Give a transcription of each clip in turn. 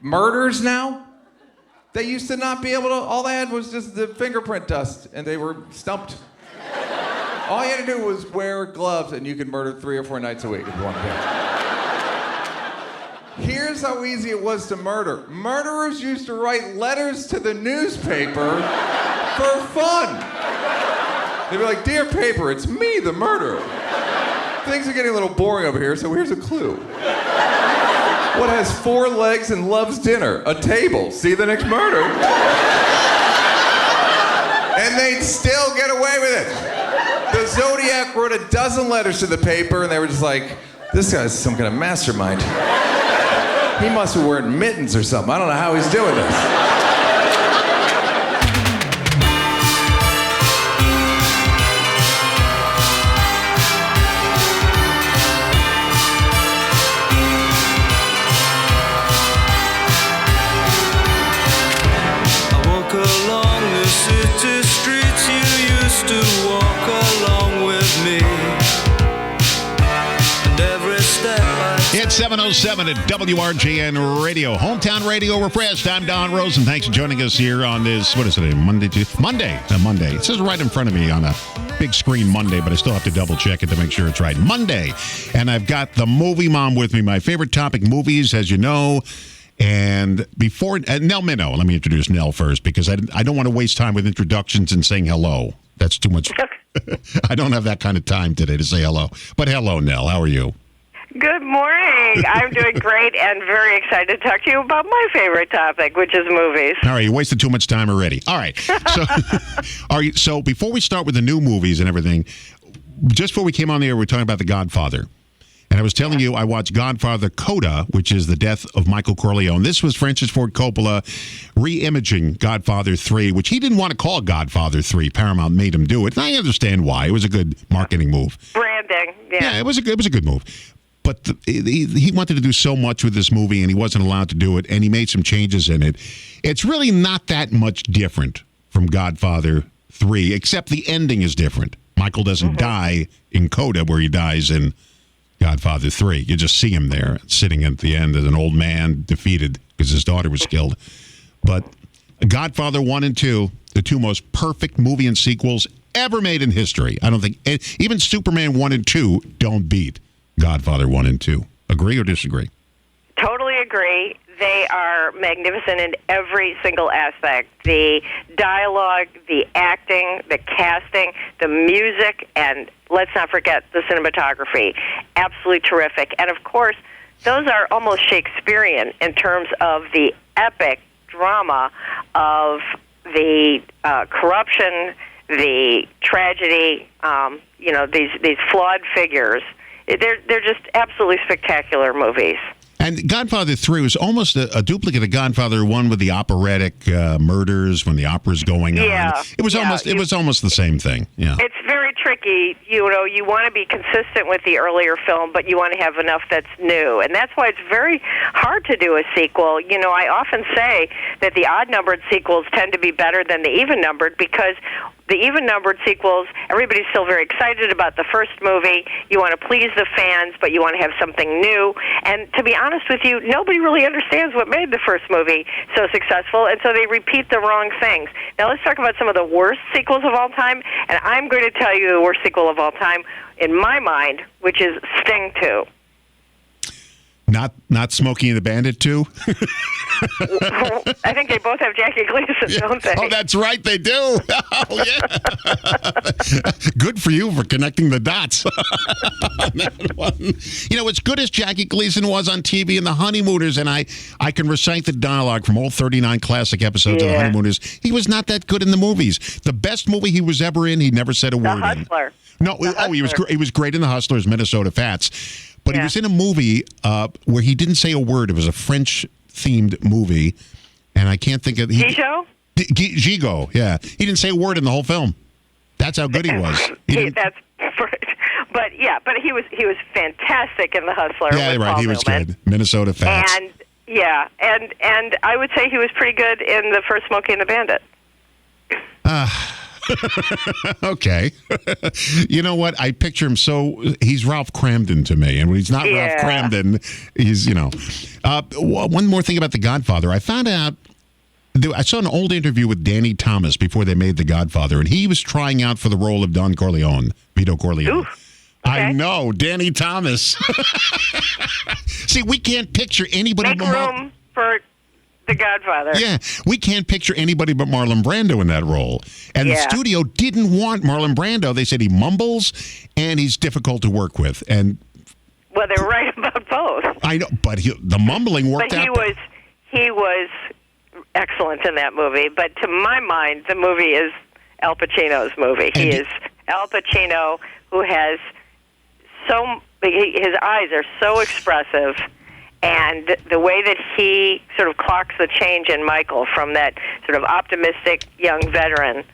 murders now. They used to not be able to, all they had was just the fingerprint dust, and they were stumped. All you had to do was wear gloves, and you could murder 3 or 4 nights a week if you wanted to. Here's how easy it was to murder. Murderers used to write letters to the newspaper for fun. They'd be like, "Dear paper, it's me, the murderer. Things are getting a little boring over here, so here's a clue. What has 4 legs and loves dinner? A table. See the next murder." And they'd still get away with it. The Zodiac wrote 12 letters to the paper, and they were just like, "This guy's some kind of mastermind. He must be wearing mittens or something. I don't know how he's doing this." I walk along the city streets you used to walk along with me. And every step I It's 7:07 at WRGN Radio. Hometown Radio Refreshed. I'm Don Rosen. Thanks for joining us here on this, what is it, Monday. It says right in front of me on a big screen Monday, but I still have to double check it to make sure it's right. Monday. And I've got the movie mom with me. My favorite topic, movies, as you know. And before, Nell Minow, let me introduce Nell first, because I don't want to waste time with introductions and saying hello. That's too much. I don't have that kind of time today to say hello. But hello, Nell. How are you? Good morning. I'm doing great and very excited to talk to you about my favorite topic, which is movies. All right, you wasted too much time already. All right. So before we start with the new movies and everything, just before we came on the air, we were talking about The Godfather. And I was telling you, I watched Godfather Coda, which is the death of Michael Corleone. This was Francis Ford Coppola re-imaging Godfather 3, which he didn't want to call Godfather 3. Paramount made him do it. And I understand why. It was a good marketing move. Branding, Yeah, it was a good move. But he wanted to do so much with this movie, and he wasn't allowed to do it, and he made some changes in it. It's really not that much different from Godfather 3, except the ending is different. Michael doesn't die in Coda where he dies in Godfather 3. You just see him there, sitting at the end as an old man, defeated because his daughter was killed. But Godfather 1 and 2, the 2 most perfect movie and sequels ever made in history. I don't think, even Superman 1 and 2 don't beat Godfather 1 and 2. Agree or disagree? Totally agree. They are magnificent in every single aspect. The dialogue, the acting, the casting, the music, and let's not forget the cinematography. Absolutely terrific. And of course, those are almost Shakespearean in terms of the epic drama of the corruption, the tragedy, these flawed figures. They're just absolutely spectacular movies. And Godfather 3 was almost a duplicate of Godfather 1 with the operatic murders when the opera's going on. It was almost the same thing. Yeah. It's very tricky. You want to be consistent with the earlier film, but you want to have enough that's new. And that's why it's very hard to do a sequel. I often say that the odd-numbered sequels tend to be better than the even-numbered because the even-numbered sequels, everybody's still very excited about the first movie. You want to please the fans, but you want to have something new. And to be honest with you, nobody really understands what made the first movie so successful, and so they repeat the wrong things. Now let's talk about some of the worst sequels of all time, and I'm going to tell you the worst sequel of all time, in my mind, which is Sting 2. Not Smokey and the Bandit 2? I think they both have Jackie Gleason, don't they? Oh, that's right, they do. Oh, yeah. Good for you for connecting the dots on that one. As good as Jackie Gleason was on TV in The Honeymooners, and I can recite the dialogue from all 39 classic episodes of The Honeymooners, he was not that good in the movies. The best movie he was ever in, he never said a word in. The Hustler. No, he was great in The Hustlers, Minnesota Fats. But he was in a movie where he didn't say a word. It was a French-themed movie, and I can't think of... Gigot? Gigot, yeah. He didn't say a word in the whole film. That's how good he was. That's right. But he was fantastic in The Hustler. Yeah, right. He was good. Minnesota Fats. And I would say he was pretty good in the first Smokey and the Bandit. Okay. You know what? I picture him he's Ralph Cramden to me. And when he's not Ralph Cramden, he's, one more thing about The Godfather. I found out, I saw an old interview with Danny Thomas before they made The Godfather, and he was trying out for the role of Don Corleone, Vito Corleone. Ooh, okay. I know, Danny Thomas. See, we can't picture anybody Make but room for The Godfather. Yeah, we can't picture anybody but Marlon Brando in that role. And the studio didn't want Marlon Brando. They said he mumbles and he's difficult to work with. And well, they're right about both. I know, but the mumbling worked out. But he was excellent in that movie. But to my mind, the movie is Al Pacino's movie. He is Al Pacino, who has his eyes are so expressive, and the way that he sort of clocks the change in Michael from that sort of optimistic young veteran,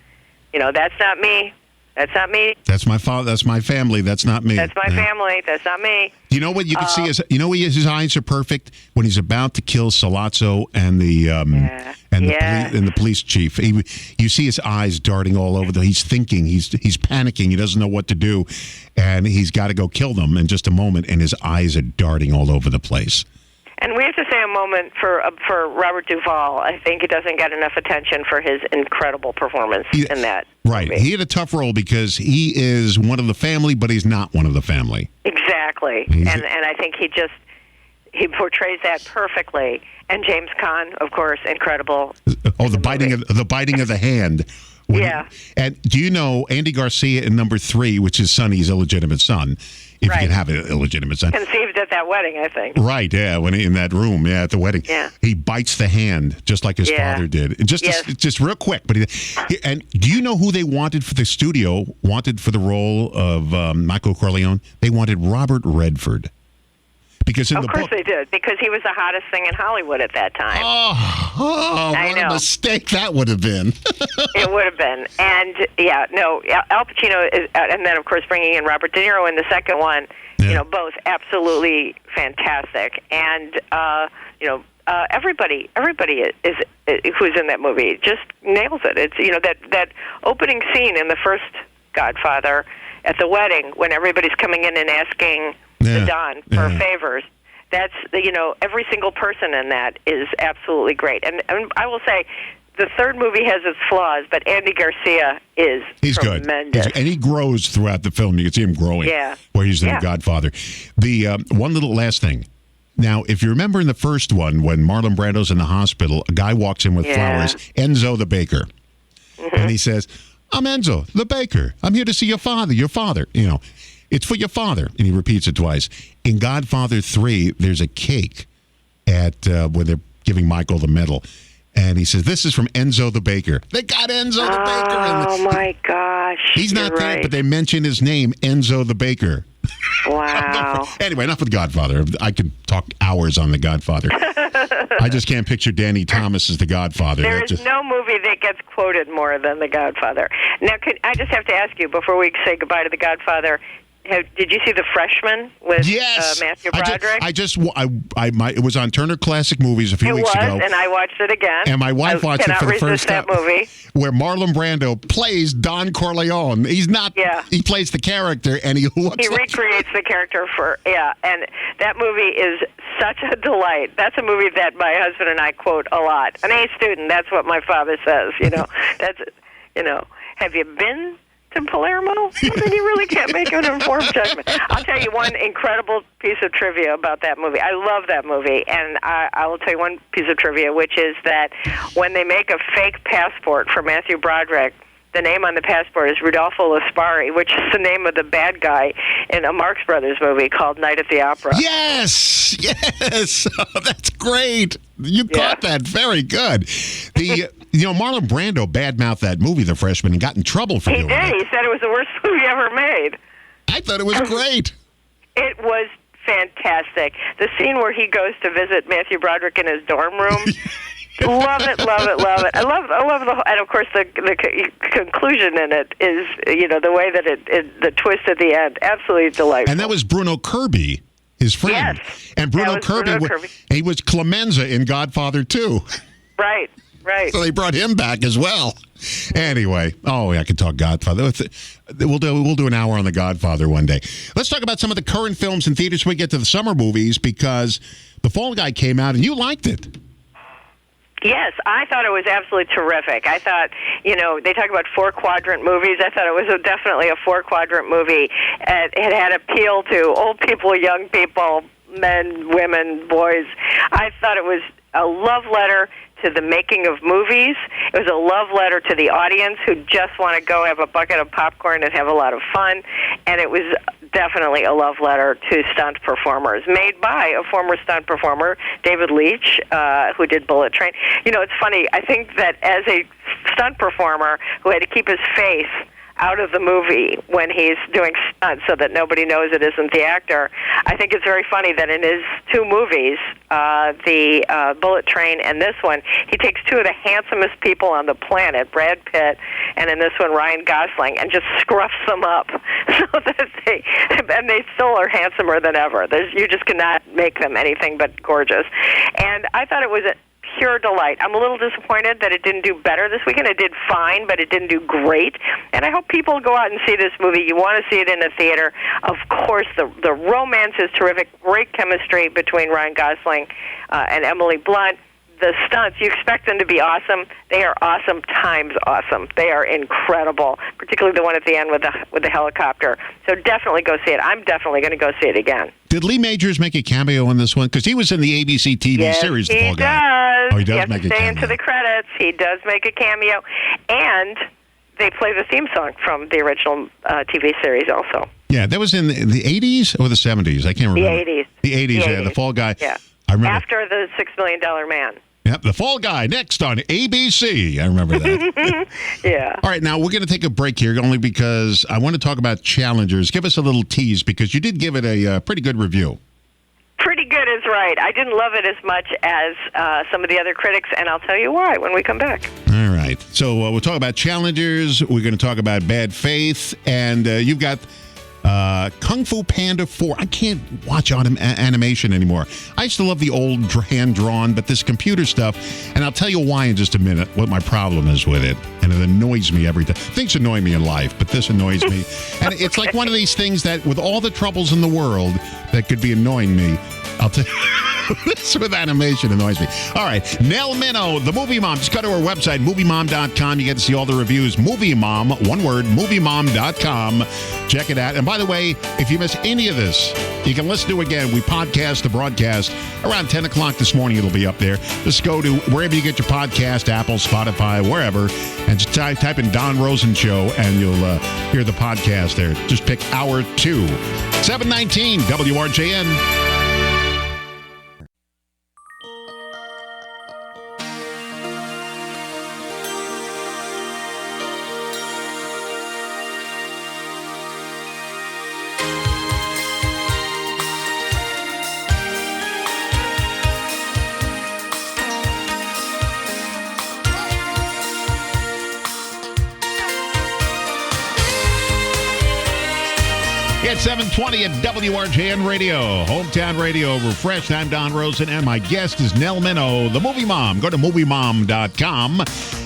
that's not me. That's not me. That's my father. That's my family. That's not me. That's my family. That's not me. You know what you can see is, his eyes are perfect when he's about to kill Sollozzo and the police chief. You see his eyes darting all over. He's thinking. He's panicking. He doesn't know what to do, and he's got to go kill them in just a moment. And his eyes are darting all over the place. And we have to say a moment for Robert Duvall. I think he doesn't get enough attention for his incredible performance in that Right. movie. He had a tough role because he is one of the family, but he's not one of the family. Exactly. And I think he portrays that perfectly. And James Caan, of course, incredible. Oh, the biting of the hand. And do you know Andy Garcia in number 3, which is Sonny's illegitimate son, if you can have an illegitimate son. Conceived at that wedding, I think. Right, yeah, when in that room, at the wedding. Yeah. He bites the hand just like his father did. Just real quick. But and do you know who they wanted for the role of Michael Corleone? They wanted Robert Redford. Because in the book, of course they did, because he was the hottest thing in Hollywood at that time. What a mistake that would have been. It would have been. And, Al Pacino is, and then, of course, bringing in Robert De Niro in the second one, both absolutely fantastic. And, everybody is who's in that movie just nails it. It's, that opening scene in the first Godfather at the wedding when everybody's coming in and asking the Don for favors. That's every single person in that is absolutely great. And I will say, the third movie has its flaws, but Andy Garcia is tremendous. Good. And he grows throughout the film. You can see him growing. Where he's the Godfather. The one little last thing. Now, if you remember in the first one, when Marlon Brando's in the hospital, a guy walks in with flowers, Enzo the baker, and he says, "I'm Enzo the baker. I'm here to see your father. Your father. It's for your father." And he repeats it twice. In Godfather 3, there's a cake at where they're giving Michael the medal. And he says, "This is from Enzo the baker." They got Enzo the baker. Oh, my gosh. He's not there, but they mention his name, Enzo the baker. Wow. Anyway, enough with Godfather. I could talk hours on The Godfather. I just can't picture Danny Thomas as The Godfather. There is no movie that gets quoted more than The Godfather. Now, I just have to ask you, before we say goodbye to The Godfather, did you see The Freshman with Matthew Broderick? It was on Turner Classic Movies a few weeks ago. It was, and I watched it again. And my wife watched it for the first time. That movie. Where Marlon Brando plays Don Corleone. He's not. Yeah. He plays the character, and he looks. He recreates the character and that movie is such a delight. That's a movie that my husband and I quote a lot. An A student. That's what my father says. That's Have you been to Palermo? Then you really can't make an informed judgment. I'll tell you one incredible piece of trivia about that movie. I love that movie, and I will tell you one piece of trivia, which is that when they make a fake passport for Matthew Broderick, the name on the passport is Rudolfo Laspari, which is the name of the bad guy in a Marx Brothers movie called Night at the Opera. Yes! Oh, that's great. You caught that. Very good. Marlon Brando badmouthed that movie, The Freshman, and got in trouble for doing it. He did. He said it was the worst movie ever made. I thought it was great. It was fantastic. The scene where he goes to visit Matthew Broderick in his dorm room. Love it. I love the, and of course the conclusion in it is the way that the twist at the end, absolutely delightful. And that was Bruno Kirby, his friend. Yes, and Bruno Kirby. He was Clemenza in Godfather 2. Right. So they brought him back as well. Anyway, I could talk Godfather. We'll do an hour on the Godfather one day. Let's talk about some of the current films in theaters when we get to the summer movies, because The Fall Guy came out and you liked it. Yes, I thought it was absolutely terrific. I thought, they talk about 4-quadrant movies. I thought it was definitely a 4-quadrant movie. It had appeal to old people, young people, men, women, boys. I thought it was a love letter to the making of movies. It was a love letter to the audience who just want to go have a bucket of popcorn and have a lot of fun. And it was definitely a love letter to stunt performers, made by a former stunt performer, David Leitch, who did Bullet Train. It's funny. I think that as a stunt performer who had to keep his face out of the movie when he's doing stunts so that nobody knows it isn't the actor, I think it's very funny that in his 2 movies, the Bullet Train and this one, he takes 2 of the handsomest people on the planet, Brad Pitt, and in this one, Ryan Gosling, and just scruffs them up so that they still are handsomer than ever. You just cannot make them anything but gorgeous. And I thought it was a pure delight. I'm a little disappointed that it didn't do better this weekend. It did fine, but it didn't do great. And I hope people go out and see this movie. You want to see it in a theater. Of course, the romance is terrific. Great chemistry between Ryan Gosling and Emily Blunt. The stunts, you expect them to be awesome. They are awesome times awesome. They are incredible, particularly the one at the end with the helicopter. So definitely go see it. I'm definitely going to go see it again. Did Lee Majors make a cameo in this one? Because he was in the ABC TV series, The Fall Guy. He does. He does have make to a stay cameo. into the credits. He does make a cameo. And they play the theme song from the original TV series also. Yeah, that was in the 80s or the 70s? I can't remember. The 80s. The 80s, yeah, The Fall Guy. Yeah. I remember. After the $6 Million Man. Yep, The Fall Guy, next on ABC. I remember that. Yeah. All right, now we're going to take a break here only because I want to talk about Challengers. Give us a little tease because you did give it a pretty good review. Pretty good is right. I didn't love it as much as some of the other critics, and I'll tell you why when we come back. All right. So we'll talk about Challengers. We're going to talk about Bad Faith. And you've got Kung Fu Panda 4. I can't watch animation anymore. I used to love the old hand-drawn, but this computer stuff, and I'll tell you why in just a minute, what my problem is with it. And it annoys me every time. Things annoy me in life, but this annoys me. And it's like one of these things that, with all the troubles in the world that could be annoying me, I'll tell you, this with animation annoys me. All right, Nell Minow, the Movie Mom. Just go to her website, moviemom.com. You get to see all the reviews. Movie Mom, one word, moviemom.com. Check it out. And by the way, if you miss any of this, you can listen to it again. We podcast the broadcast around 10 o'clock this morning. It'll be up there. Just go to wherever you get your podcast, Apple, Spotify, wherever, and just type in Don Rosen Show, and you'll hear the podcast there. Just pick hour 2. 719 WRJN. It's 720 at WRJN Radio, Hometown Radio Refreshed. I'm Don Rosen, and my guest is Nell Minow, the Movie Mom. Go to moviemom.com.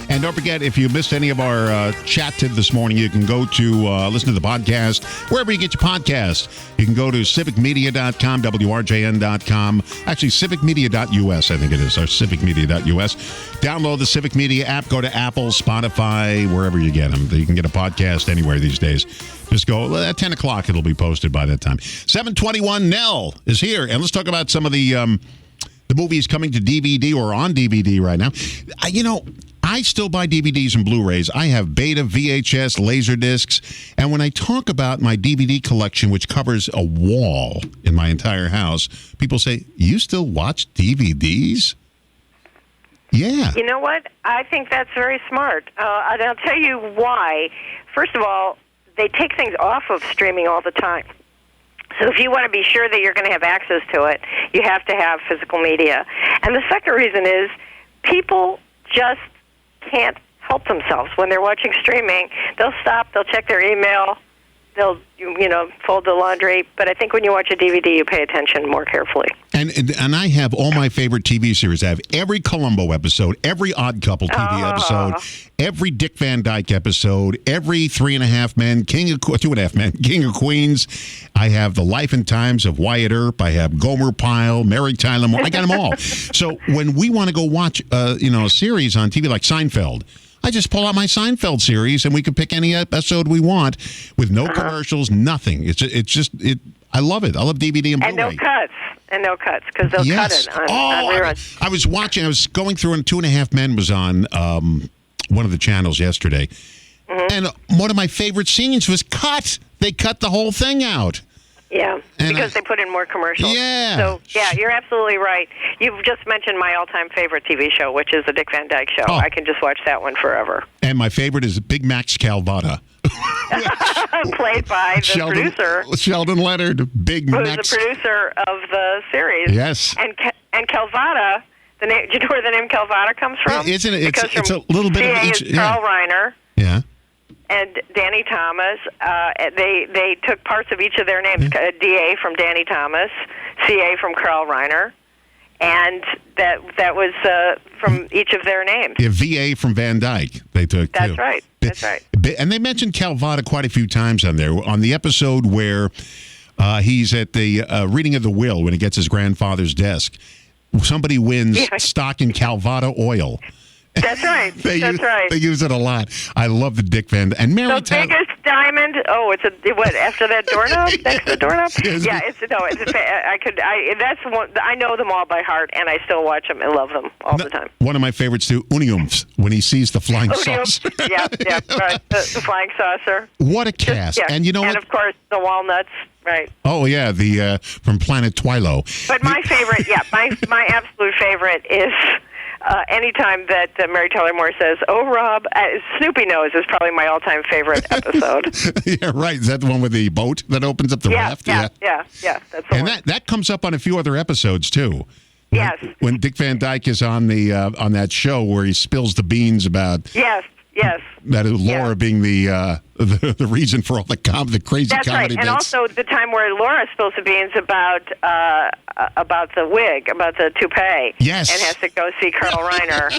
And don't forget, if you missed any of our chat this morning, you can go to listen to the podcast wherever you get your podcast. You can go to civicmedia.com, WRJN.com. Actually, civicmedia.us, I think it is, or civicmedia.us. Download the Civic Media app. Go to Apple, Spotify, wherever you get them. You can get a podcast anywhere these days. Just go at 10 o'clock. It'll be posted by that time. 721 Nell is here. And let's talk about some of the movies coming to DVD or on DVD right now. I still buy DVDs and Blu-rays. I have Beta, VHS, Laserdiscs. And when I talk about my DVD collection, which covers a wall in my entire house, people say, you still watch DVDs? Yeah. You know what? I think that's very smart. And I'll tell you why. First of all, they take things off of streaming all the time. So if you want to be sure that you're going to have access to it, you have to have physical media. And the second reason is people just can't help themselves when they're watching streaming. They'll stop, they'll check their email, they'll fold the laundry. But I think when you watch a DVD, you pay attention more carefully. And I have all my favorite TV series. I have every Columbo episode, every Odd Couple TV episode, every Dick Van Dyke episode, every 3.5 Men, 2.5 Men, King of Queens. I have The Life and Times of Wyatt Earp. I have Gomer Pyle, Mary Tyler Moore. I got them all. So when we want to go watch, a series on TV like Seinfeld, I just pull out my Seinfeld series, and we can pick any episode we want with no commercials, nothing. It's just. I love it. I love DVD and Blu-ray. And no cuts, because they'll cut it on reruns. I was going through, and 2.5 Men was on one of the channels yesterday, and one of my favorite scenes was cut. They cut the whole thing out. Yeah, because they put in more commercials. Yeah. So, you're absolutely right. You've just mentioned my all-time favorite TV show, which is the Dick Van Dyke Show. Oh. I can just watch that one forever. And my favorite is Big Max Calvada. Played by the producer. Sheldon Leonard, Big who's Max. the producer of the series. Yes. And Calvada, do you know where the name Calvada comes from? Yeah, isn't it? Because it's a little bit of each. Is Carl Reiner. Yeah. And Danny Thomas, they took parts of each of their names. DA from Danny Thomas, CA from Carl Reiner, and that was from each of their names. Yeah, VA from Van Dyke they took, That's too. right. That's right. And they mentioned Calvada quite a few times on there. On the episode where he's at the reading of the will when he gets his grandfather's desk, somebody wins stock in Calvada oil. That's right. They use it a lot. I love the Dick Van and Mary The biggest diamond. Oh, it's after that doorknob? Next to the doorknob? That's one. I know them all by heart, and I still watch them and love them all the time. One of my favorites too, Uniums, when he sees the flying saucer. Yeah, right. The flying saucer. What a cast! Yeah. And you know and what? Of course the walnuts. Right. Oh yeah, the from Planet Twilo. But my favorite, my absolute favorite is. Anytime that Mary Tyler Moore says, "Oh, Rob," Snoopy Nose is probably my all-time favorite episode. Yeah, right. Is that the one with the boat that opens up the raft? Yeah. That's the and one. that comes up on a few other episodes too. Yes. When Dick Van Dyke is on the on that show where he spills the beans about. Yes. That is Laura being the reason for all the crazy That's comedy right. And bits. also the time where Laura spills the beans about the wig, about the toupee. Yes. And has to go see Carl Reiner,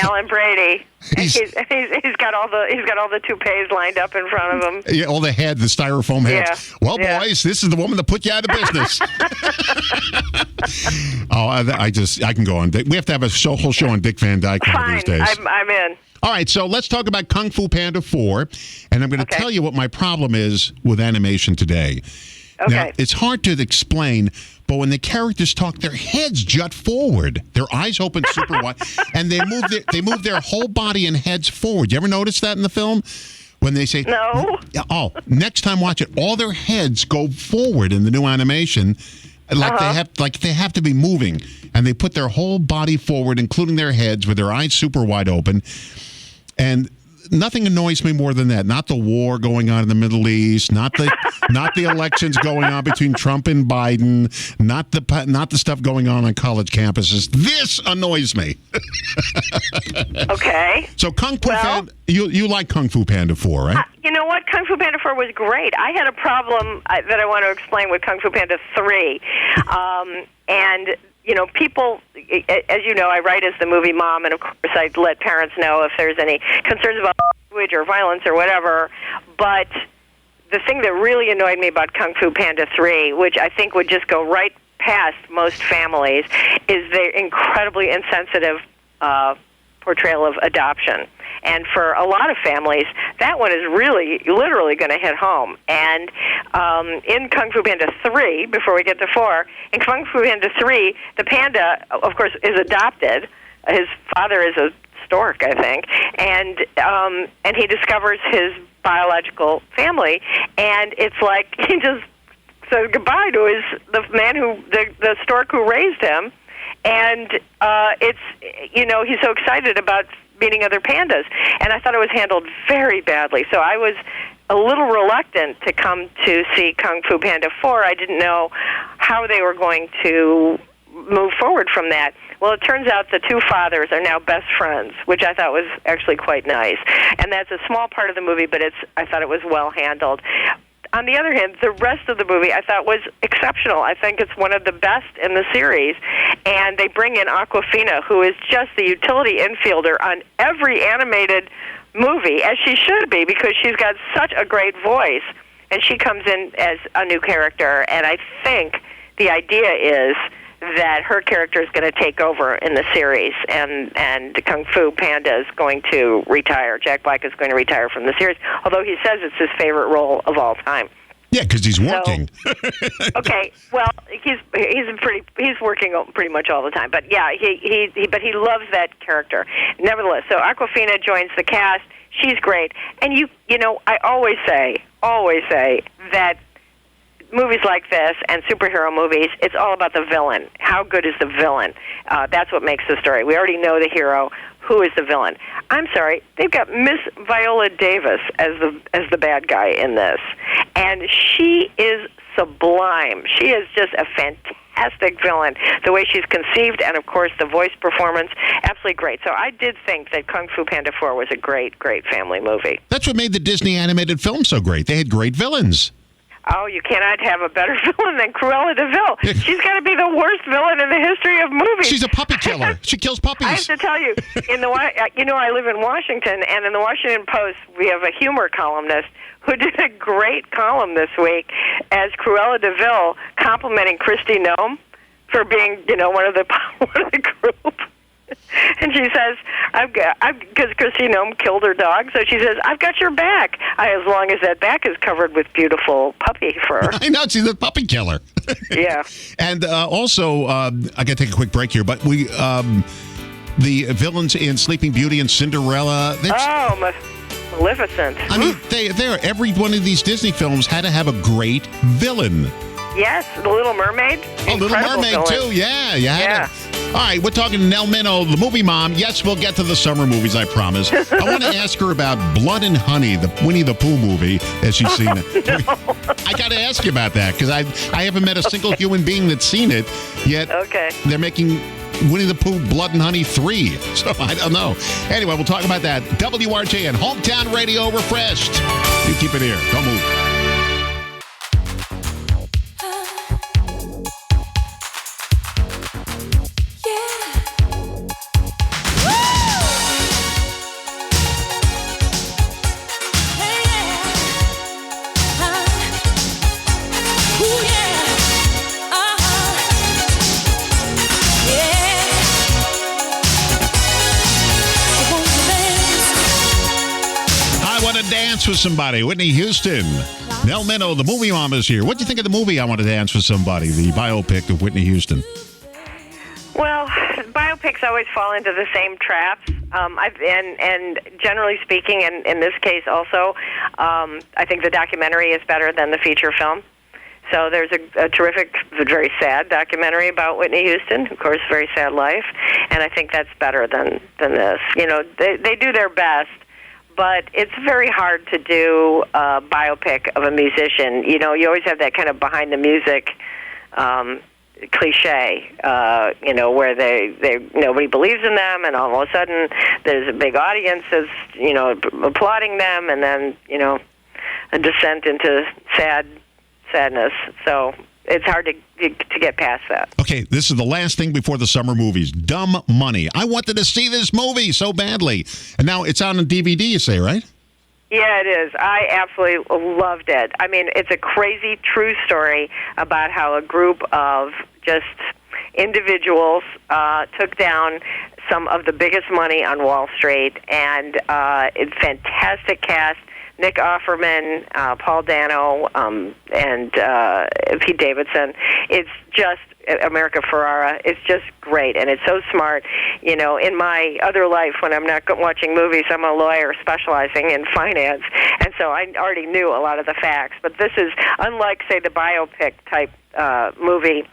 Alan Brady. He's got all the toupees lined up in front of him. Yeah, all the styrofoam heads. Yeah. Well, boys, this is the woman that put you out of business. I can go on. We have to have a whole show on Dick Van Dyke one of these days. I'm in. All right, so let's talk about Kung Fu Panda 4, and I'm going to tell you what my problem is with animation today. Okay. Now, it's hard to explain, but when the characters talk, their heads jut forward, their eyes open super wide, and they move their whole body and heads forward. You ever notice that in the film? When they say no. Oh, next time watch it. All their heads go forward in the new animation. Like they have to be moving, and they put their whole body forward, including their heads, with their eyes super wide open. And nothing annoys me more than that. Not the war going on in the Middle East, not the elections going on between Trump and Biden, not the stuff going on college campuses. This annoys me. Okay. So Kung Fu Panda, you like Kung Fu Panda 4, right? You know what? Kung Fu Panda 4 was great. I had a problem that I want to explain with Kung Fu Panda 3. And, people, as you know, I write as the movie mom, and of course I let parents know if there's any concerns about language or violence or whatever. But the thing that really annoyed me about Kung Fu Panda 3, which I think would just go right past most families, is the incredibly insensitive portrayal of adoption. And for a lot of families, that one is really, literally going to hit home. And in Kung Fu Panda 3, before we get to 4, in Kung Fu Panda 3, the panda, of course, is adopted. His father is a stork, I think, and he discovers his biological family, and it's like he just says goodbye to the man the stork who raised him, and he's so excited about meeting other pandas, and I thought it was handled very badly. So I was a little reluctant to come to see Kung Fu Panda 4. I didn't know how they were going to move forward from that. Well, it turns out the two fathers are now best friends, which I thought was actually quite nice. And that's a small part of the movie, but I thought it was well handled. On the other hand, the rest of the movie I thought was exceptional. I think it's one of the best in the series. And they bring in Awkwafina, who is just the utility infielder on every animated movie, as she should be, because she's got such a great voice. And she comes in as a new character, and I think the idea is that her character is going to take over in the series, and Kung Fu Panda is going to retire. Jack Black is going to retire from the series, although he says it's his favorite role of all time. Yeah, because he's working. So, okay, well, he's working pretty much all the time, but yeah, he loves that character. Nevertheless, so Awkwafina joins the cast. She's great, and you know, I always say that movies like this and superhero movies, it's all about the villain. How good is the villain? That's what makes the story. We already know the hero. Who is the villain? I'm sorry, they've got Miss Viola Davis as the bad guy in this, and she is sublime. She is just a fantastic villain. The way she's conceived, and of course the voice performance, absolutely great. So I did think that Kung Fu Panda 4 was a great family movie. That's what made the Disney animated film so great. They had great villains. Oh, you cannot have a better villain than Cruella de Vil. She's got to be the worst villain in the history of movies. She's a puppy killer. She kills puppies. I have to tell you, I live in Washington, and in the Washington Post, we have a humor columnist who did a great column this week as Cruella de Vil complimenting Kristi Noem for being, one of the group. And she says, because Kristi Noem killed her dog, so she says, I've got your back, as long as that back is covered with beautiful puppy fur. I know, she's a puppy killer. Yeah. And also, I got to take a quick break here, but the villains in Sleeping Beauty and Cinderella. Maleficent. I mean, they're every one of these Disney films had to have a great villain. Yes, The Little Mermaid. Oh, Little Mermaid, villain. too. Yeah, you had it. All right, we're talking to Nell Minow, the movie mom. Yes, we'll get to the summer movies, I promise. I want to ask her about Blood and Honey, the Winnie the Pooh movie, as she's seen it. No. I got to ask you about that, because I haven't met a single human being that's seen it, yet they're making Winnie the Pooh Blood and Honey 3. So I don't know. Anyway, we'll talk about that. WRJ and Hometown Radio Refreshed. You keep it here. Don't move. Dance with Somebody, Whitney Houston. Nell Minow, the movie mom, is here. What do you think of the movie I Want to Dance with Somebody, the biopic of Whitney Houston? Well, biopics always fall into the same traps. And generally speaking, and in this case also, I think the documentary is better than the feature film. So there's a terrific, very sad documentary about Whitney Houston, of course, very sad life, and I think that's better than this. They do their best, but it's very hard to do a biopic of a musician. You always have that kind of behind the music cliche, where they nobody believes in them, and all of a sudden there's a big audience that's applauding them, and then a descent into sadness. So it's hard to get past that. Okay, this is the last thing before the summer movies. Dumb Money. I wanted to see this movie so badly. And now it's on DVD, you say, right? Yeah, it is. I absolutely loved it. I mean, it's a crazy true story about how a group of just individuals took down some of the biggest money on Wall Street. And it's fantastic cast. Nick Offerman, Paul Dano, and Pete Davidson. It's just America Ferrara. It's just great, and it's so smart. In my other life, when I'm not watching movies, I'm a lawyer specializing in finance, and so I already knew a lot of the facts. But this is, unlike, say, the biopic type movie,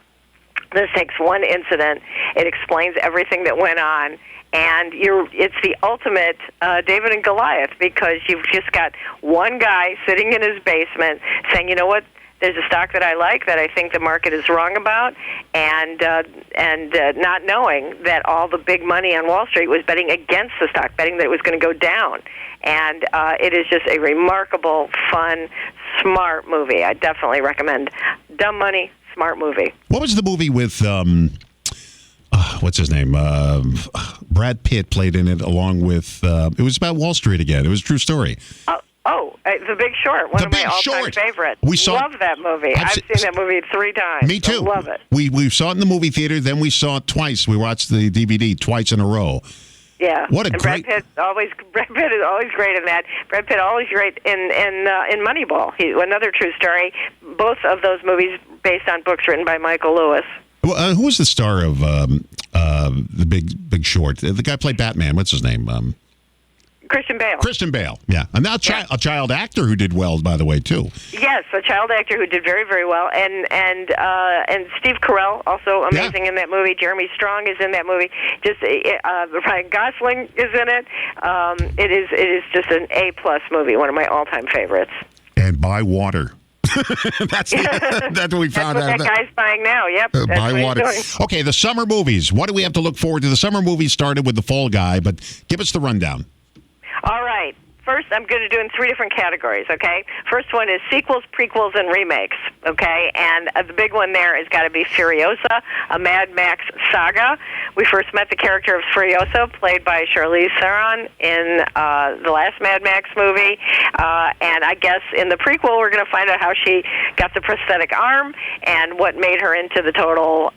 this takes one incident. It explains everything that went on. And it's the ultimate David and Goliath, because you've just got one guy sitting in his basement saying, you know what, there's a stock that I like that I think the market is wrong about, and not knowing that all the big money on Wall Street was betting against the stock, betting that it was going to go down. And it is just a remarkable, fun, smart movie. I definitely recommend. Dumb money, smart movie. What was the movie with, what's his name? Brad Pitt played in it along with, it was about Wall Street again. It was a true story. The Big Short, one of my all-time favorites. Love that movie. I've seen that movie 3 times. Me too. Love it. We saw it in the movie theater, then we saw it twice. We watched the DVD twice in a row. Yeah. What a and great... Brad Pitt is always great in that. Brad Pitt always great in Moneyball. Another true story. Both of those movies based on books written by Michael Lewis. Well, who was the star of the Big Short? The guy played Batman. What's his name? Christian Bale. Christian Bale, yeah. And now a child actor who did well, by the way, too. Yes, a child actor who did very, very well. And Steve Carell, also amazing in that movie. Jeremy Strong is in that movie. Just Ryan Gosling is in it. It is just an A-plus movie, one of my all-time favorites. And Buy Water. That's what we found out. That's what that guy's buying now. Yep. Buy Water. Okay, the summer movies. What do we have to look forward to? The summer movies started with The Fall Guy, but give us the rundown. All right. First, I'm going to do in 3 different categories, okay? First one is sequels, prequels, and remakes, okay? And the big one there has got to be Furiosa, a Mad Max saga. We first met the character of Furiosa, played by Charlize Theron in the last Mad Max movie. And I guess in the prequel, we're going to find out how she got the prosthetic arm and what made her into the total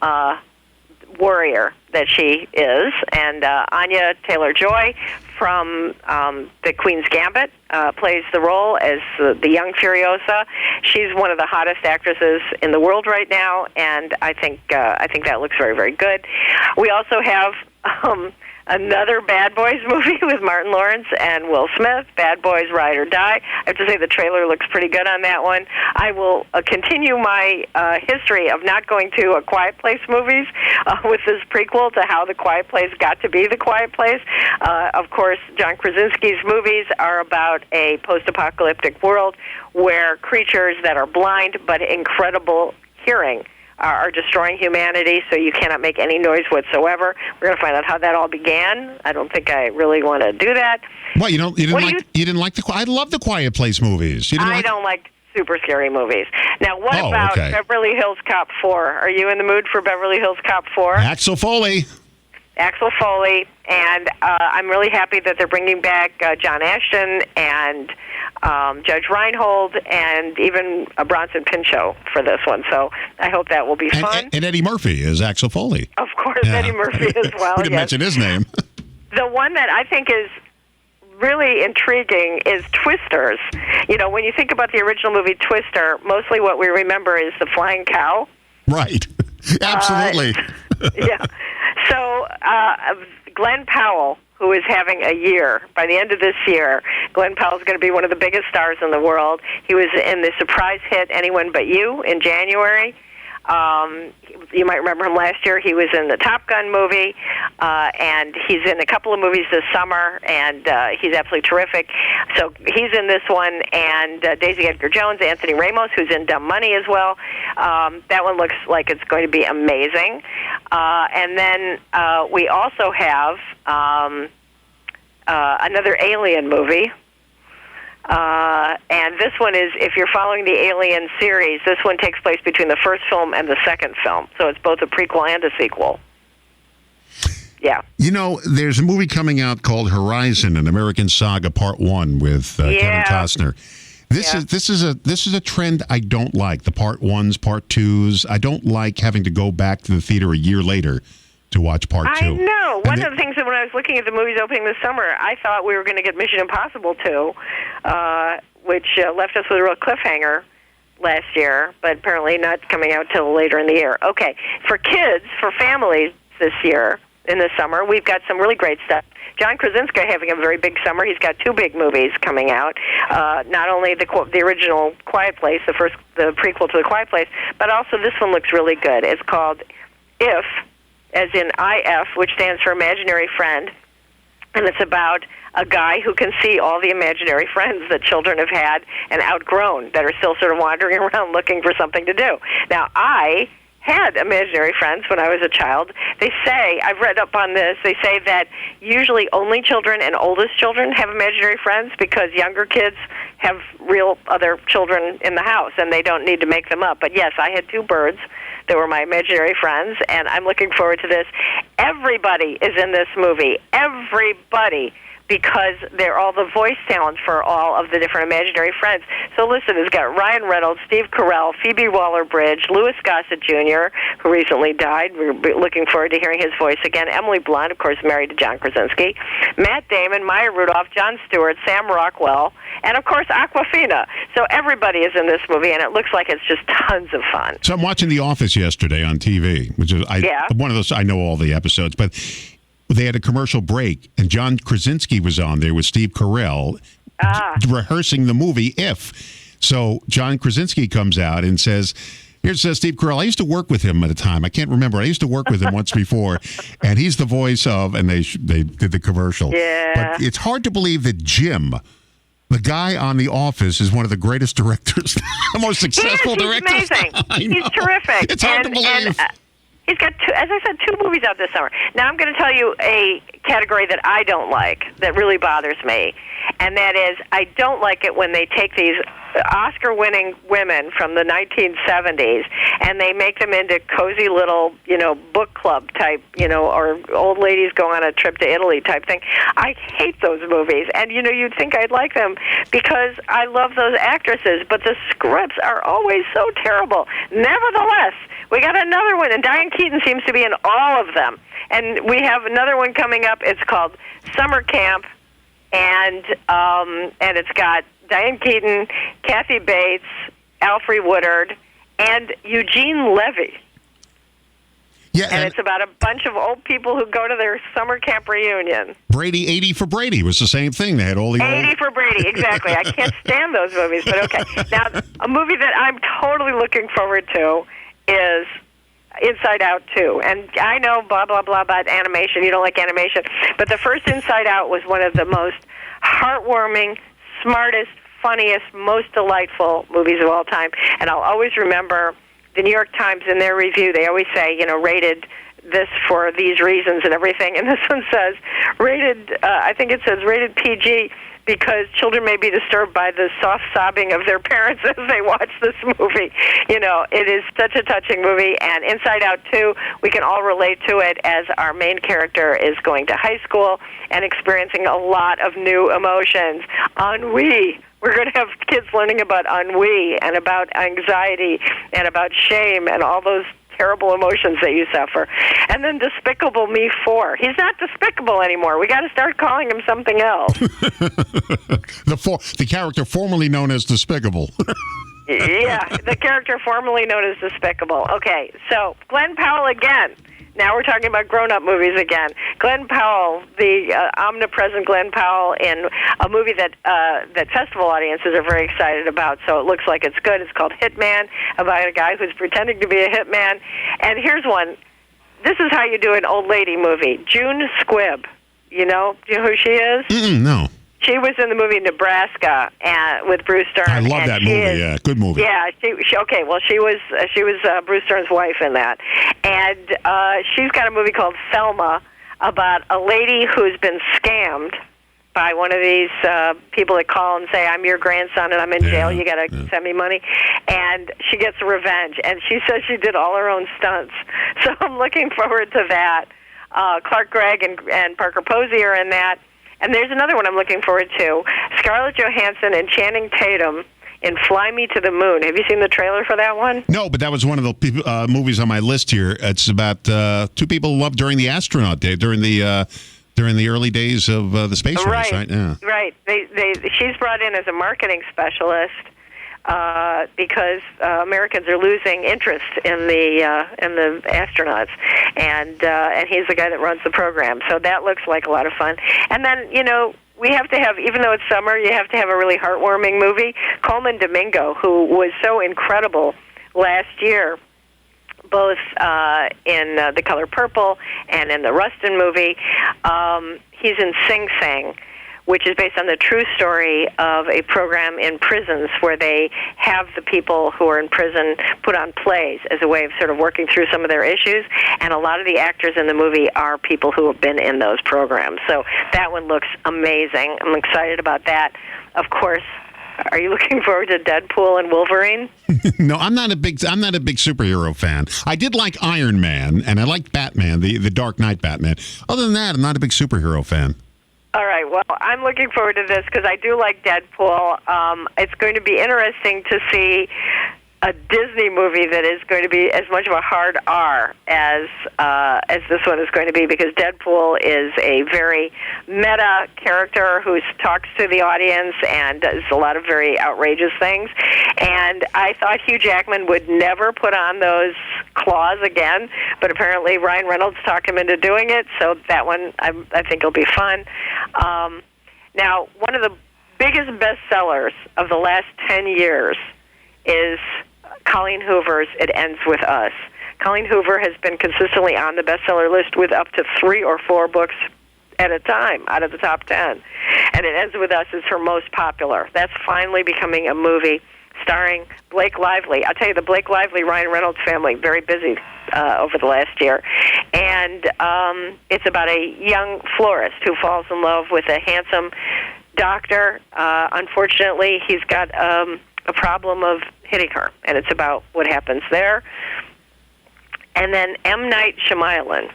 warrior that she is. And Anya Taylor-Joy from the Queen's Gambit plays the role as the young Furiosa. She's one of the hottest actresses in the world right now, and I think that looks very, very good. We also have another Bad Boys movie with Martin Lawrence and Will Smith, Bad Boys Ride or Die. I have to say the trailer looks pretty good on that one. I will continue my history of not going to A Quiet Place movies with this prequel to how The Quiet Place got to be The Quiet Place. Of course, John Krasinski's movies are about a post-apocalyptic world where creatures that are blind but incredible hearing are destroying humanity, so you cannot make any noise whatsoever. We're going to find out how that all began. I don't think I really want to do that. Well, you didn't like I love the Quiet Place movies. I don't like super scary movies. Now, what about Beverly Hills Cop 4? Are you in the mood for Beverly Hills Cop 4? Axel Foley, and I'm really happy that they're bringing back John Ashton and Judge Reinhold and even Bronson Pinchot for this one. So I hope that will be fun. And Eddie Murphy is Axel Foley. Of course, Eddie Murphy as well. We didn't mention his name. The one that I think is really intriguing is Twisters. You know, when you think about the original movie Twister, mostly what we remember is the flying cow. Right. Absolutely. Yeah. So Glenn Powell, who is having a year, by the end of this year, Glenn Powell's going to be one of the biggest stars in the world. He was in the surprise hit Anyone But You in January. You might remember him last year. He was in the Top Gun movie, and he's in a couple of movies this summer, and he's absolutely terrific. So he's in this one, and Daisy Edgar-Jones, Anthony Ramos, who's in Dumb Money as well. That one looks like it's going to be amazing. And then we also have another Alien movie. And this one is, if you're following the Alien series, this one takes place between the first film and the second film. So it's both a prequel and a sequel. Yeah. You know, there's a movie coming out called Horizon, an American Saga Part 1 with Kevin Costner. This is a trend I don't like. The Part 1s, Part 2s. I don't like having to go back to the theater a year later to watch Part 2. I know. One of the things that when I was looking at the movies opening this summer, I thought we were going to get Mission Impossible 2, which left us with a real cliffhanger last year, but apparently not coming out till later in the year. Okay. For kids, for families this year, in the summer, we've got some really great stuff. John Krasinski having a very big summer. He's got 2 big movies coming out. Not only the original Quiet Place, the prequel to The Quiet Place, but also this one looks really good. It's called If, as in IF, which stands for Imaginary Friend. And it's about a guy who can see all the imaginary friends that children have had and outgrown that are still sort of wandering around looking for something to do. Now, I had imaginary friends when I was a child. They say, I've read up on this, they say that usually only children and oldest children have imaginary friends because younger kids have real other children in the house and they don't need to make them up. But yes, I had two birds that were my imaginary friends, and I'm looking forward to this. Everybody is in this movie. Everybody. Because they're all the voice talents for all of the different imaginary friends. So listen, it's got Ryan Reynolds, Steve Carell, Phoebe Waller-Bridge, Louis Gossett Jr., who recently died. We're looking forward to hearing his voice again. Emily Blunt, of course, married to John Krasinski. Matt Damon, Maya Rudolph, Jon Stewart, Sam Rockwell, and, of course, Awkwafina. So everybody is in this movie, and it looks like it's just tons of fun. So I'm watching The Office yesterday on TV, which is one of those, I know all the episodes, but they had a commercial break, and John Krasinski was on there with Steve Carell rehearsing the movie If. So John Krasinski comes out and says, here's Steve Carell. I used to work with him at a time. I can't remember. I used to work with him once before, and he's the voice of, and they did the commercial. Yeah. But it's hard to believe that Jim, the guy on The Office, is one of the greatest directors, the most successful directors. He's amazing. He's terrific. It's hard to believe. He's got, as I said, 2 movies out this summer. Now I'm going to tell you a category that I don't like, that really bothers me, and that is I don't like it when they take these Oscar-winning women from the 1970s and they make them into cozy little, book club type, or old ladies go on a trip to Italy type thing. I hate those movies, and you'd think I'd like them because I love those actresses, but the scripts are always so terrible. Nevertheless, we got another one, and Diane Keaton seems to be in all of them. And we have another one coming up. It's called Summer Camp, and it's got Diane Keaton, Kathy Bates, Alfre Woodard, and Eugene Levy. Yeah, and it's about a bunch of old people who go to their summer camp reunion. Brady, 80 for Brady was the same thing. They had all the 80 for Brady, exactly. I can't stand those movies, but okay. Now, a movie that I'm totally looking forward to is Inside Out 2. And I know blah, blah, blah about animation. You don't like animation. But the first Inside Out was one of the most heartwarming, smartest, funniest, most delightful movies of all time. And I'll always remember the New York Times in their review, they always say, rated this for these reasons and everything. And this one says, I think it says rated PG because children may be disturbed by the soft sobbing of their parents as they watch this movie. It is such a touching movie. And Inside Out 2, we can all relate to it as our main character is going to high school and experiencing a lot of new emotions. Ennui. We're going to have kids learning about ennui and about anxiety and about shame and all those terrible emotions that you suffer. And then Despicable Me 4. He's not despicable anymore. We got to start calling him something else. The character formerly known as Despicable. Yeah, the character formerly known as Despicable. Okay, so Glenn Powell again. Now we're talking about grown-up movies again. Glenn Powell, the omnipresent Glenn Powell, in a movie that festival audiences are very excited about, so it looks like it's good. It's called Hitman, about a guy who's pretending to be a hitman. And here's one. This is how you do an old lady movie. June Squibb. Do you know who she is? No. She was in the movie Nebraska with Bruce Stern. I love that movie. Yeah, good movie. Yeah. She was Bruce Stern's wife in that, and she's got a movie called Thelma about a lady who's been scammed by one of these people that call and say, "I'm your grandson and I'm in jail. You got to send me money," and she gets revenge. And she says she did all her own stunts. So I'm looking forward to that. Clark Gregg and Parker Posey are in that. And there's another one I'm looking forward to. Scarlett Johansson and Channing Tatum in Fly Me to the Moon. Have you seen the trailer for that one? No, but that was one of the movies on my list here. It's about two people who loved during the astronaut day, during the early days of the space race, right? Yeah. Right. She's brought in as a marketing specialist because Americans are losing interest in the astronauts, and he's the guy that runs the program. So that looks like a lot of fun. And then we have to have, even though it's summer, you have to have a really heartwarming movie. Coleman Domingo, who was so incredible last year, both in The Color Purple and in the Rustin movie. He's in Sing Sing, which is based on the true story of a program in prisons where they have the people who are in prison put on plays as a way of sort of working through some of their issues. And a lot of the actors in the movie are people who have been in those programs. So that one looks amazing. I'm excited about that. Of course, are you looking forward to Deadpool and Wolverine? No, I'm not a big superhero fan. I did like Iron Man, and I liked Batman, the Dark Knight Batman. Other than that, I'm not a big superhero fan. All right, well, I'm looking forward to this because I do like Deadpool. It's going to be interesting to see a Disney movie that is going to be as much of a hard R as this one is going to be, because Deadpool is a very meta character who talks to the audience and does a lot of very outrageous things. And I thought Hugh Jackman would never put on those claws again, but apparently Ryan Reynolds talked him into doing it, so that one I think will be fun. Now, one of the biggest bestsellers of the last 10 years is Colleen Hoover's It Ends With Us. Colleen Hoover has been consistently on the bestseller list with up to 3 or 4 books at a time out of the top 10. And It Ends With Us is her most popular. That's finally becoming a movie starring Blake Lively. I'll tell you, the Blake Lively, Ryan Reynolds family, very busy over the last year. And it's about a young florist who falls in love with a handsome doctor. Unfortunately, he's got a problem of hitting her, and it's about what happens there. And then M. Night Shyamalan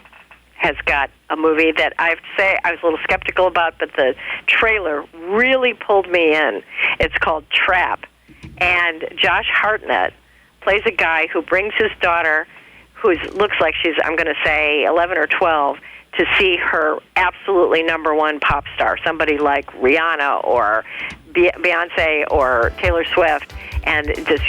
has got a movie that I have to say I was a little skeptical about, but the trailer really pulled me in. It's called Trap, and Josh Hartnett plays a guy who brings his daughter, who looks like she's, I'm going to say, 11 or 12, to see her absolutely number one pop star, somebody like Rihanna or Beyonce or Taylor Swift, and this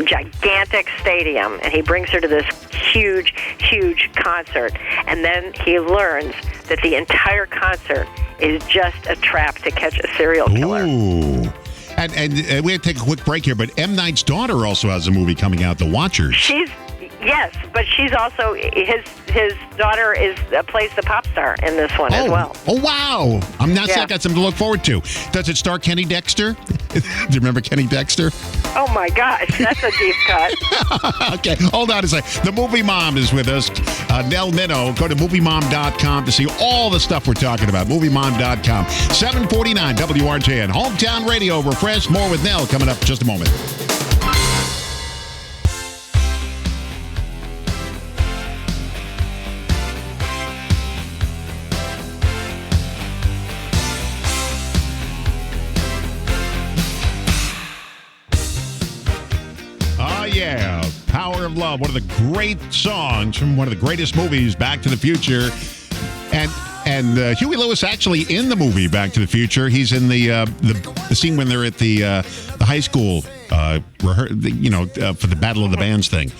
gigantic stadium, and he brings her to this huge, huge concert, and then he learns that the entire concert is just a trap to catch a serial killer. Ooh. And we have to take a quick break here, but M. Night's daughter also has a movie coming out, The Watchers. Yes, but she's also his daughter plays the pop star in this one as well. Oh wow! I'm not saying I got something to look forward to. Does it star Kenny Dexter? Do you remember Kenny Dexter? Oh my gosh, that's a deep cut. Okay, hold on a second. The Movie Mom is with us. Nell Minow. Go to moviemom.com to see all the stuff we're talking about. Moviemom.com. 749 WRJN. Hometown Radio. Refresh. More with Nell coming up in just a moment. Yeah, Power of Love, one of the great songs from one of the greatest movies, Back to the Future. And Huey Lewis actually in the movie Back to the Future. He's in the scene when they're at the high school, for the Battle of the Bands thing.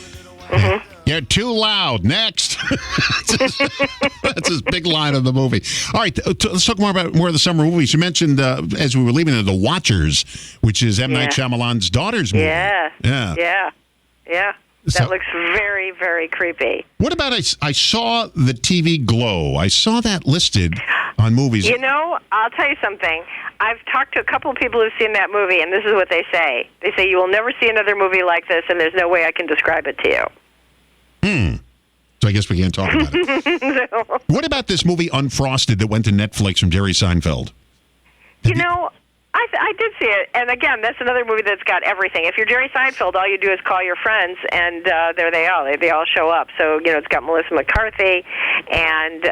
Mm-hmm. You're too loud. Next. That's his big line of the movie. All right, let's talk more about more of the summer movies. You mentioned, as we were leaving, The Watchers, which is M. Night Shyamalan's daughter's movie. Yeah. That looks very, very creepy. What about, I saw the TV Glow. I saw that listed on movies. You know, I'll tell you something. I've talked to a couple of people who've seen that movie, and this is what they say. They say, you will never see another movie like this, and there's no way I can describe it to you. So I guess we can't talk about it. No. What about this movie Unfrosted that went to Netflix from Jerry Seinfeld? I did see it, and again, that's another movie that's got everything. If you're Jerry Seinfeld, all you do is call your friends, and there they are. They all show up. So, it's got Melissa McCarthy and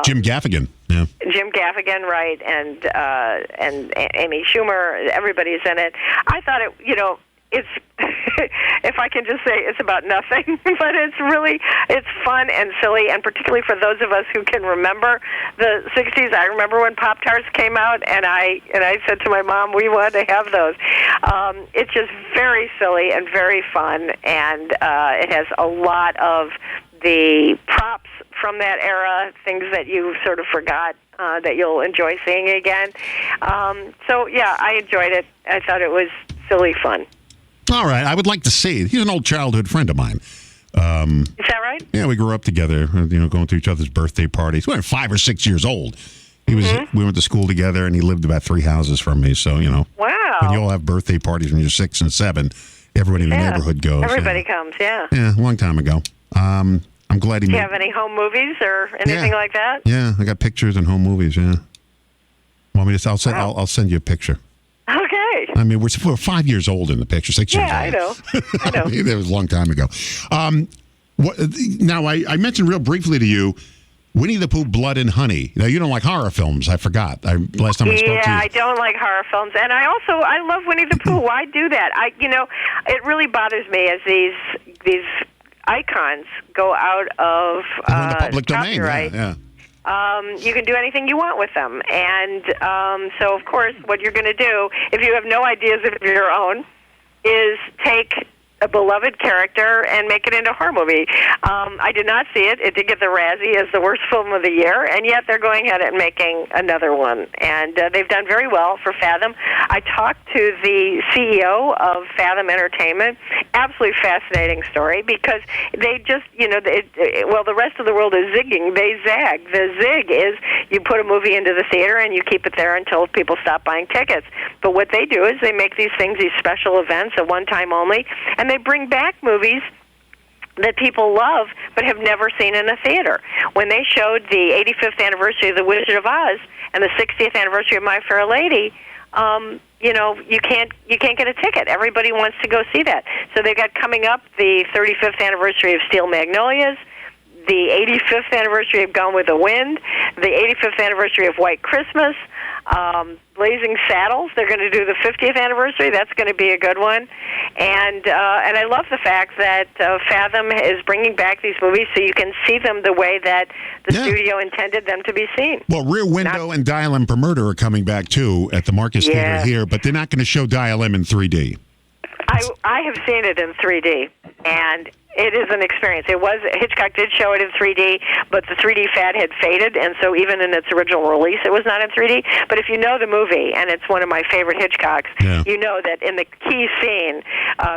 Jim Gaffigan. Yeah. Jim Gaffigan, right, and Amy Schumer. Everybody's in it. I thought it, it's, if I can just say, it's about nothing, but it's fun and silly, and particularly for those of us who can remember the 60s. I remember when Pop-Tarts came out, and I said to my mom, we want to have those. It's just very silly and very fun, and it has a lot of the props from that era, things that you sort of forgot that you'll enjoy seeing again. I enjoyed it. I thought it was silly fun. All right, I would like to see it. He's an old childhood friend of mine. Is that right? Yeah, we grew up together, going to each other's birthday parties. We were 5 or 6 years old. We went to school together, and he lived about 3 houses from me. So, Wow. when you all have birthday parties when you're 6 and 7, everybody in the neighborhood goes. Everybody comes, yeah. Yeah, a long time ago. I'm glad he Do made you have any home movies or anything like that? Yeah, I got pictures and home movies, yeah. Want me to? I'll send you a picture. Okay. I mean, we're 5 years old in the picture, 6 years old. Yeah, I know. I know. That was a long time ago. Now, I mentioned real briefly to you, Winnie the Pooh, Blood and Honey. Now, you don't like horror films. I forgot. Last time I spoke to you. Yeah, I don't like horror films. And I love Winnie the Pooh. Why do that? It really bothers me as these icons go out of They're in the public domain. copyright. Yeah. You can do anything you want with them. And so, of course, what you're going to do, if you have no ideas of your own, is take a beloved character and make it into a horror movie. I did not see it. It did get the Razzie as the worst film of the year, and yet they're going ahead and making another one. And they've done very well for Fathom. I talked to the CEO of Fathom Entertainment. Absolutely fascinating story, because they just, the rest of the world is zigging. They zag. The zig is you put a movie into the theater and you keep it there until people stop buying tickets. But what they do is they make these things, these special events, a one-time only, and they bring back movies that people love but have never seen in a theater. When they showed the 85th anniversary of The Wizard of Oz and the 60th anniversary of My Fair Lady, you can't get a ticket. Everybody wants to go see that. So they got coming up the 35th anniversary of Steel Magnolias, the 85th anniversary of Gone with the Wind, the 85th anniversary of White Christmas, Blazing Saddles. They're going to do the 50th anniversary. That's going to be a good one. And I love the fact that Fathom is bringing back these movies so you can see them the way that the studio intended them to be seen. Well, Rear Window and Dial M per Murder are coming back, too, at the Marcus Theater here, but they're not going to show Dial M in 3D. I have seen it in 3D, and it is an experience. Hitchcock did show it in 3D, but the 3D fad had faded, and so even in its original release, it was not in 3D. But if you know the movie, and it's one of my favorite Hitchcocks, you know that in the key scene,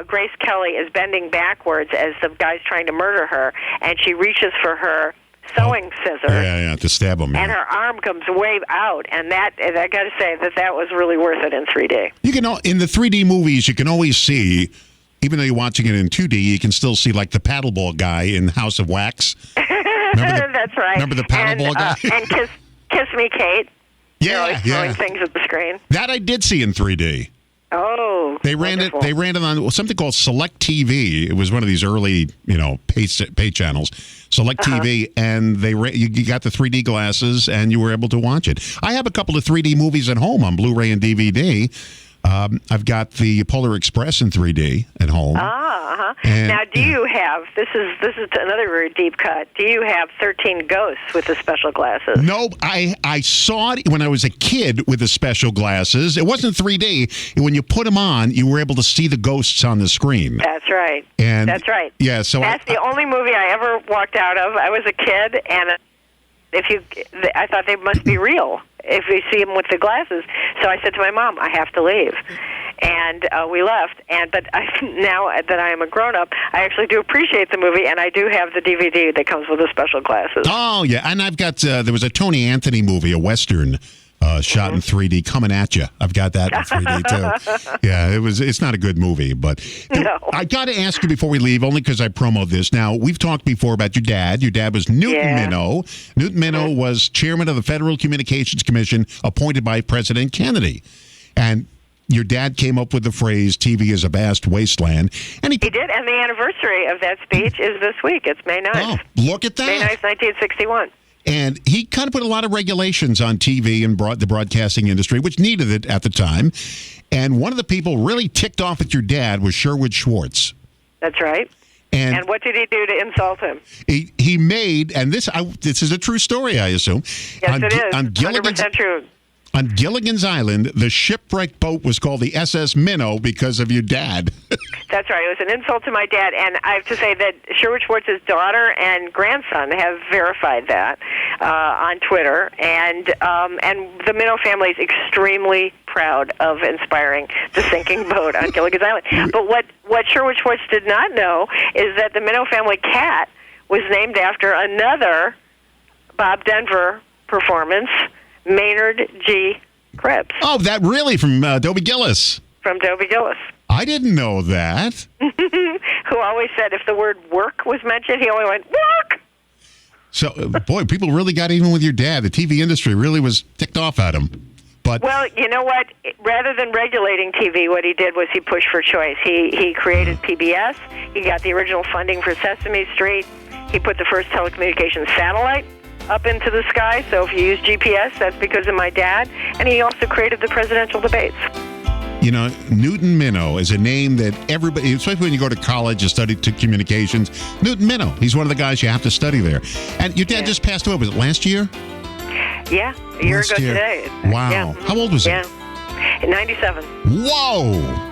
Grace Kelly is bending backwards as the guy's trying to murder her, and she reaches for her sewing scissors. To stab him. And her arm comes way out, and I got to say that was really worth it in 3D. You can in the 3D movies, you can always see, even though you're watching it in 2D, you can still see like the paddleball guy in House of Wax. That's right. Remember the paddleball guy? And Kiss Me, Kate. Yeah, throwing things at the screen. That I did see in 3D. Oh, they ran wonderful. They ran it on something called Select TV. It was one of these early, pay channels, Select TV, and you got the 3D glasses, and you were able to watch it. I have a couple of 3D movies at home on Blu-ray and DVD. I've got the Polar Express in 3D at home. Now, do you have, this is another very deep cut, do you have 13 Ghosts with the special glasses? No, I saw it when I was a kid with the special glasses. It wasn't 3D. When you put them on, you were able to see the ghosts on the screen. That's right. That's right. Yeah, so that's the only movie I ever walked out of. I was a kid, and I thought they must be real if you see them with the glasses. So I said to my mom, I have to leave. And we left. But now that I am a grown-up, I actually do appreciate the movie, and I do have the DVD that comes with the special glasses. Oh, yeah. And I've got, there was a Tony Anthony movie, a Western, shot in 3D, Coming at You. I've got that in 3D, too. Yeah, it's not a good movie, but no. I got to ask you before we leave, only because I promoted this. Now, we've talked before about your dad. Your dad was Newton Minow. Newton Minow was chairman of the Federal Communications Commission appointed by President Kennedy. And your dad came up with the phrase, TV is a vast wasteland. And he did, and the anniversary of that speech is this week. It's May 9th. Oh, look at that. May 9th, 1961. And he kind of put a lot of regulations on TV and the broadcasting industry, which needed it at the time. And one of the people really ticked off at your dad was Sherwood Schwartz. That's right. And what did he do to insult him? He made, and this is a true story, I assume. Yes, it is. 100% true. On Gilligan's Island, the shipwrecked boat was called the SS Minnow because of your dad. That's right. It was an insult to my dad, and I have to say that Sherwood Schwartz's daughter and grandson have verified that on Twitter, and the Minow family is extremely proud of inspiring the sinking boat on Gilligan's Island. But what Sherwood Schwartz did not know is that the Minow family cat was named after another Bob Denver performance, Maynard G. Krebs. Oh, that really from Dobie Gillis. From Dobie Gillis. I didn't know that. Who always said if the word work was mentioned, he only went, work! So, boy, people really got even with your dad. The TV industry really was ticked off at him. But well, you know what? Rather than regulating TV, what he did was he pushed for choice. He created PBS. He got the original funding for Sesame Street. He put the first telecommunications satellite up into the sky. So if you use GPS, that's because of my dad. And he also created the presidential debates. You know, Newton Minow is a name that everybody, especially when you go to college and study communications, Newton Minow, he's one of the guys you have to study there. And your dad just passed away. Was it last year? Yeah, a year ago today. Wow. Yeah. How old was he? Yeah, 97. Whoa!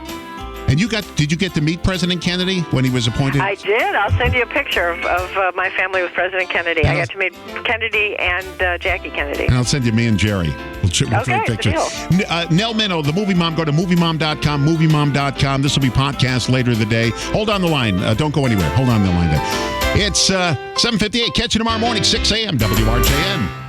And did you get to meet President Kennedy when he was appointed? I did. I'll send you a picture of my family with President Kennedy. I got to meet Kennedy and Jackie Kennedy. And I'll send you me and Jerry. We'll trade pictures. Nell Minow, the Movie Mom. Go to moviemom.com, moviemom.com. This will be podcast later in the day. Hold on the line. Don't go anywhere. Hold on the line there. It's 7:58. Catch you tomorrow morning, 6 a.m. WRJN.